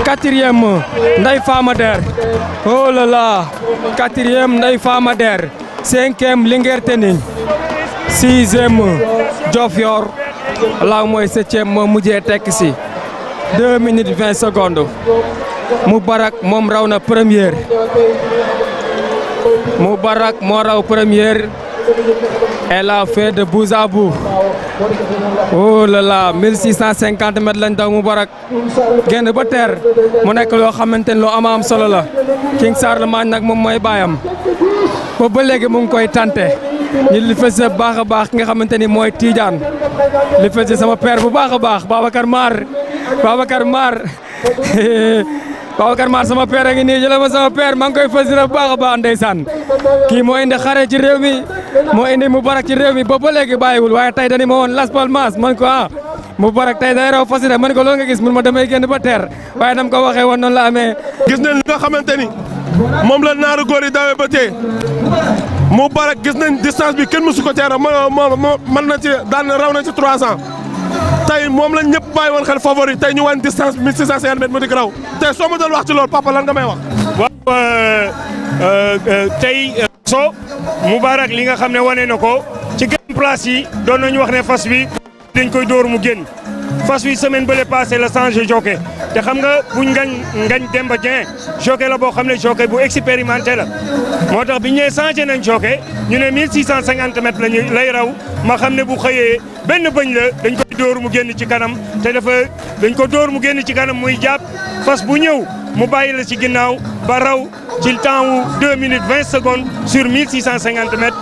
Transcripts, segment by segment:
4e Ndeye Fama Der oh là là 4e Ndeye Fama Der 5e Linguère Tening 6e Diofior laaw mooy 7e moo mujjee tekk si 2 minutes 20 secondes Moubarak moom raw na première Moubarak moo raw première elle a fait de bout à bout oh là là 1650 mètres lañ daw Moubarak génn ba terre mu nekk loo xamante ne lu am solo la King Charlemagne nag moom mooy baayam ba léegi mu ngi koy tante ñu li fës baax a baax ki nga xamante ni mooy Tidiane li fës sama père bu baax a baax Babacar Mar Babacar Mar sama père a ngi nii jëlee ma sama père maa ngi koy fës bu baax a baax ndeysaan kii moo indi xare ci réew mi moo indi Moubarak ci réew mi ba léegi bàyyiwul waaye tey dañu ma woon Las Palmas man ko Moubarak tey day raw fas yi man ko loolu nga gis mun ma damay génn ba terre waaye nam ko waxee woon noonu la amee. gis nañ li nga xamante ni moom la naaru góor yi dawee ba tey Moubarak gis nañ distance bi kenn mësu ko teera mën na ci daan raw na ci 300 tey moom lañ ñëpp bàyyi woon xel favori tey ñu wan distance 1650 mètres mu di raw tey soo ma doon wax ci loolu papa lan nga may wax. waaw tey Moubarak li nga xam ne wane na ko ci grand place yi doon nañu wax ne fas bi dañ koy dóor mu génn fas wi semaine bële passé la changé jockey te xam nga buñ ngañ Demba Dieng jockey la boo xam ne jockey bu expérimenté la moo tax bi ñu nee changé nañ jockey ñu ne 1650 mètres lay raw ma xam ne bu xëyee benn bëñ la dañ koy dóor mu génn ci kanam te dañ ko dóor mu génn ci kanam muy jàpp fas bu ñëw mu bàyyi la ci ginnaaw ba raw ci temps wu 2 minutes 20 secondes sur 1650 mètres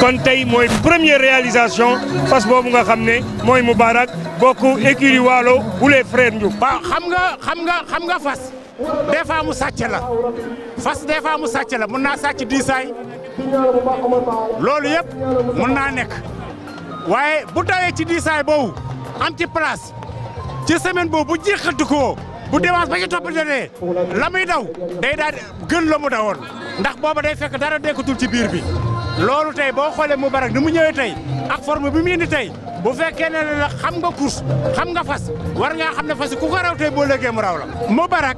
kon tey mooy première réalisation fas boobu nga xam ne mooy Moubarak bokk écurie Waalo bu les frères Ndiouk. waaw xam nga fas des fois mu sàcc la fas des fois mu sàcc la mun naa sàcc diisaay loolu yëpp mun naa nekk waaye bu dawee ci diisaay boobu am ci place ci semaine boobu bu jeexati ko bu déwénee ba ci toppatee la muy daw day daal gën la mu dawoon ndax booba day fekk dara dekkatul ci biir bi loolu tey boo xoolee Moubarak ni mu ñëwee tey ak forme bi mu indi tey bu fekkee ne la xam nga course xam nga fas war ngaa xam ne fas ku ko raw tey boo léegee mu raw la. Moubarak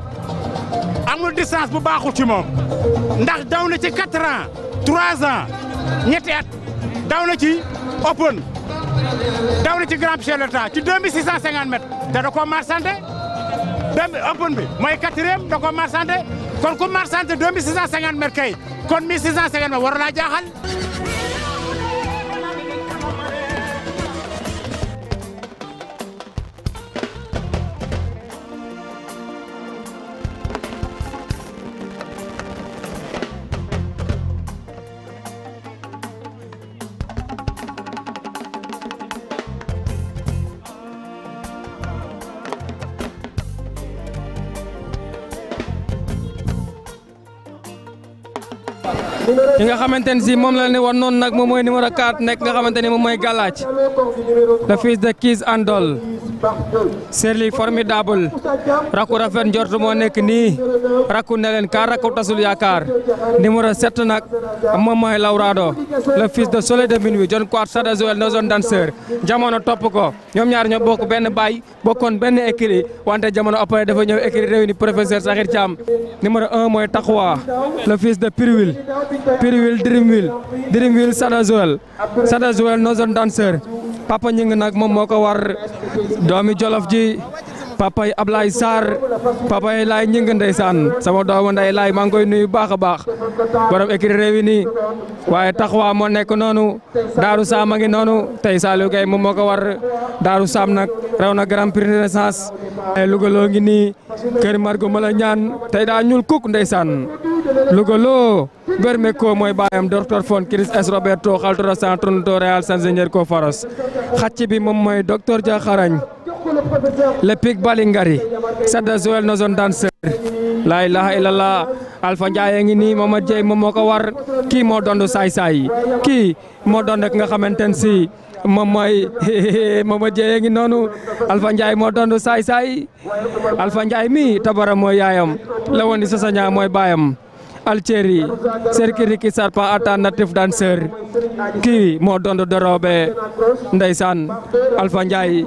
amul distance bu baaxul ci moom ndax daw na ci 4 ans 3 ans ñetti at daw na ci open daw na ci grand chef de l'État ci 2650 mètres te da koo marchandé open bi mooy 4e da koo marchandé kon ku marchandé 2650 mètres kay kon 1650 mètres war naa jaaxal. ki nga xamante ne si moom la ne woon noonu nag moom mooy numéro 4 nekk nga xamante ni moom mooy Galaaj le fils de Kiss Andol Serli formidable rakku rafet njort moo nekk nii rakku ne leen ka rakku tasul yaakaar numéro 7 nag moom mooy Laurado le fils de Soleil de Minuit John Quart Sada Joel no zone danseur jamono topp ko ñoom ñaar ñoo bokk benn baay bokkoon benn écurie wante jamono après dafa ñëw écurie réuni professeur Sakhir Thiam numéro 1 mooy Taxwa le fils de Pirwil Dreamwil Sada Joel no zone danseur papa ñing nag moom moo ko war doomi Jolof ji papa yi Ablaye Sarr papa yi laay ñing ndeysaan sama doomu nday laay maa ngi koy nuyu baax a baax borom écurie réuni waaye Taxwa moo nekk noonu Daaru Saam a ngi noonu tey Saliou Gueye moom moo ko war Daaru Saam nag raw na Grand Prix Renaissance Louga loo ngi nii kër Margo Mala ñaan tey daa ñuul kuk ndeysaan Louga loo Bermeco mooy baayam docteur Fon Chris S Roberto xaltura centro Real Sanzenier ko faros xacc bi moom mooy docteur Dia Xarañ le pic Balingari Sada Joel no zone danseur la ilaha illallah Alpha Ndiaye ngi nii Mamad Dieye moom moo ko war kii moo doon saay-saay kii moo doon rek nga xamante ne si moom mooy Mamad Dieye ngi noonu Alpha Ndiaye moo doon saay-saay Alpha Ndiaye mi tabara mooy yaayam la woon di Sasaña mooy baayam Alceri Serkiriki Sarpa ata natif danseur kii moo doon dorobe ndeysaan Alpha Ndiaye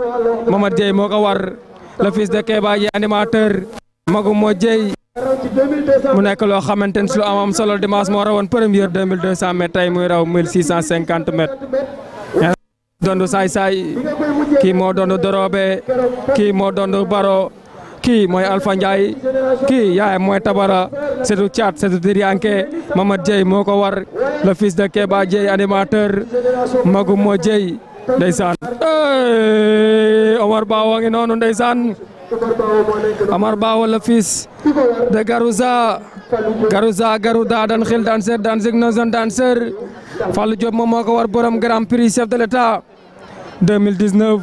Mamad Dieye moo ko war le fils de Keba yi animateur magu moo jëy mu nekk loo xamante ne su am solo dimanche moo rawoon première 2200 mètres tey muy raw 1650 mètres. dondu saay-saay kii moo dondu Dorobe kii moo dondu Baro kii mooy Alpha Ndiaye kii yaay mooy Tabara setu Thiat setu Dirianke Mamad Dieye moo ko war le fils de Keba Dieye animateur magu moo Dieye ndeysaan Omar Bawo ngi noonu ndeysaan Omar Bawo le fils de Garouza dan xil dan seet dan signo zone danseur Fallou Diop moom moo ko war borom grand prix chef de l'état 2019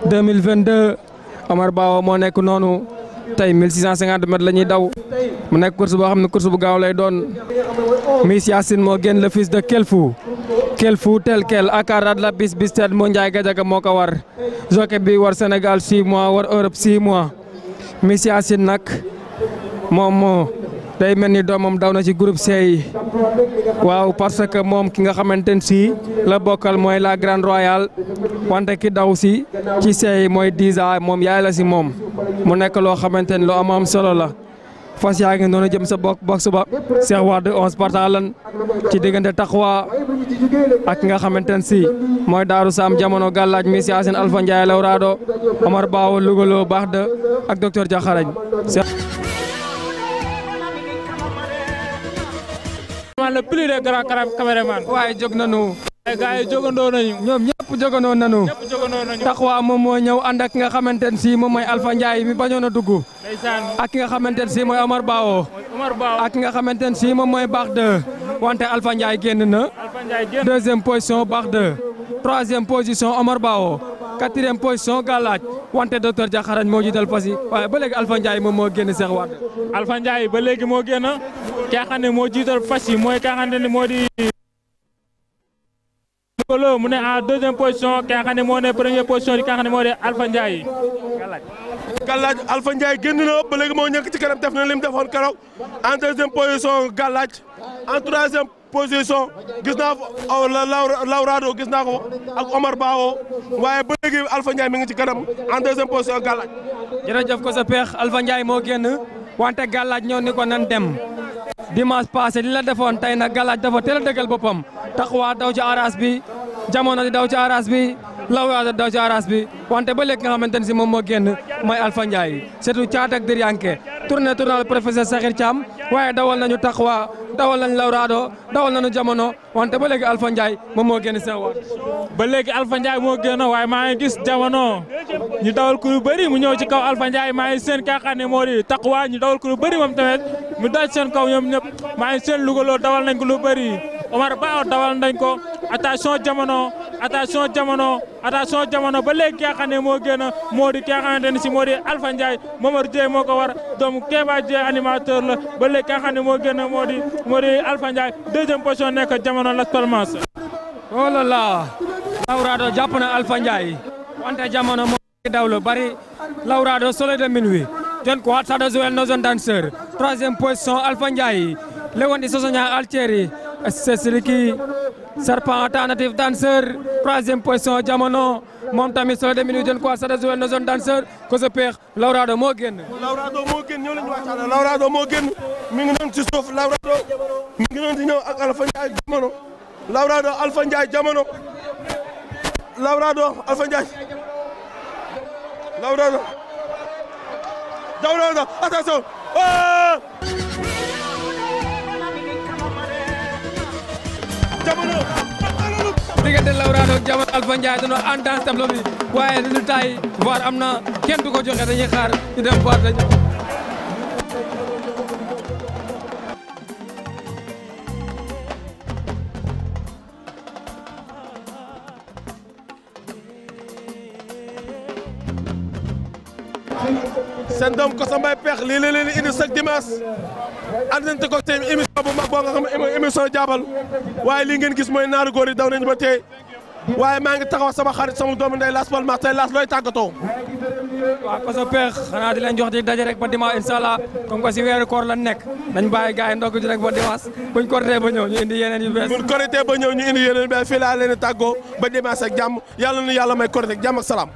2022 Omar Bawo moo nekk noonu tey 1650 mètres la ñuy daw mu nekk course boo xam ne course bu gaaw lay doon Miss Yacine moo génn le fils de Kelfou tel quel akarat la bis ted moo Ndiaye Gadiaga moo ko war jockey bi war Sénégal 6 mois war Europe 6 mois Miss Yacine nag moom day mel ni doomam daw na ci groupe C waaw parce que moom ki nga xamante ne si la bokkal mooy la Grande Royale wante ki daw si ci C mooy 10 ans moom yaay la si moom mu nekk loo xamante ne lu am solo la fas yaa ngi noonu jëm sa box ba Cheikh Wade 11 partant lan ci diggante Taxwa ak ki nga xamante ne si mooy Daaru Sam jamono gàllaaj Miss Yacine Alpha Ndiaye Lawrado Omar Bawo Lugalo baax de ak docteur Diakharañ le plus de grand caméraman waaye jóg nañu ay gars yi jógandoo nañu ñoom ñëpp jógandoo nañu Taxwa moom moo ñëw ànd ak ki nga xamante ne si moom mooy Alpha Ndiaye mi bañoon a dugg ak ki nga xamante ne si mooy Omar Bawo ak ki nga xamante ne si moom mooy baax de wante Alpha Ndiaye génn na deuxième position baax de troisième position Omar Bawo quatrième position Galaaj wante docteur Diakharañ moo jiital fas yi waaye ba léegi Alpha Ndiaye moom moo génn Cheikh Wade Alpha Ndiaye ba léegi moo génn ki nga xam ne moo jiital fas yi mooy ki nga xam ne moo di Lugalo mu ne en deuxième position ki nga xam ne moo ne première position di ki nga xam ne moo di Alpha Ndiaye Galaaj Alpha Ndiaye génn na ba léegi moo ñëkk ci kanam def na lim defoon keroog en deuxième position Galaaj en troisième position gis naa fa Lawrado gis naa ko ak Omar Bawo waaye ba léegi Alpha Ndiaye mi ngi ci kanam en deuxième position Galaaj. jërëjëf ko sa peex Alpha Ndiaye moo génn wante Galaaj ñoo ni ko nan dem dimanche passé li la defoon tey nag Galaaj dafa teel a dëggal boppam Taxwa daw ci aras bi jamono di daw ci aras bi Lawrado daw ci aras bi wante ba léegi nga xamante ne si moom moo génn mooy Alpha Ndiaye surtout Thiat ak Dirianke tournée le professeur Sakhir Thiam waaye dawal nañu Taxwa dawal nañu Lawrado dawal nañu jamono wante ba léegi Alpha Ndiaye moom moo génn Cheikh Wade ba léegi Alpha Ndiaye moo génn waaye maa ngi gis jamono ñu dawal ku lu bëri mu ñëw ci kaw Alpha Ndiaye maa ngi seen ka xam ne moo di Taxwa ñu dawal ku lu bëri moom tamit mu daj seen kaw ñoom ñëpp maa ngi seen Lugalo dawal nañ ko lu bëri Omar Bawo dawal nañ ko attention jamono ba léegi ki nga xam ne moo génn moo di ki nga xamante ne si moo di Alpha Ndiaye Momar Dieye moo ko war doomu Keba Dieye animateur la ba léegi ki nga xam ne moo génn moo di Alpha Ndiaye deuxième position nekk jamono Las Palmas. oh là là Lawrado jàpp na Alpha Ndiaye wante jamono moo ngi daw lu bari Lawrado soleil de minuit jon ko hat sada Joel no zone danseur troisième position Alpha Ndiaye Lewondi Sosoña Altieri Sesriki serpent alternative danseur troisième position jamono moom tamit soleil de minuit jon ko hat sada Joel no zone danseur ko sa peex Lawrado moo génn ñëw lañu waxtaan Lawrado moo génn mi ngi noonu ci suuf Lawrado mi ngi noonu di ñëw ak Alpha Ndiaye jamono Lawrado Alpha Ndiaye jamono Lawrado Alpha Ndiaye Lawrado attention jamono diggante Lawrado ak jamono Alpha Ndiaye dañoo en danse tableau bi waaye résultat yi VAR am na kenn du ko joxe dañuy xaar ñu dem VAR dañu seen doom ko sa mbay peex lii la leen indi chaque dimanche àndante ko seen émission bu mag boo nga xam ne émission jaabal waaye lii ngeen gis mooy naaru góor yi daw nañu ba tey waaye maa ngi taxaw sama xarit sama doomu ndey Las Palmas tey Las looy tàggatoo. waaw ko sa peex xanaa di leen jox di daje rek ba dimanche incha allah comme que si weeru koor la nekk nañ bàyyi gars yi ndogg ji rek ba dimanche buñ korité ba ñëw ñu indi yeneen yu bees. buñ korité ba ñëw ñu indi yeneen yu bees fii laa leen tàggoo ba dimanche ak jàmm yàlla nu yàlla may korité ak jàmm ak salaam.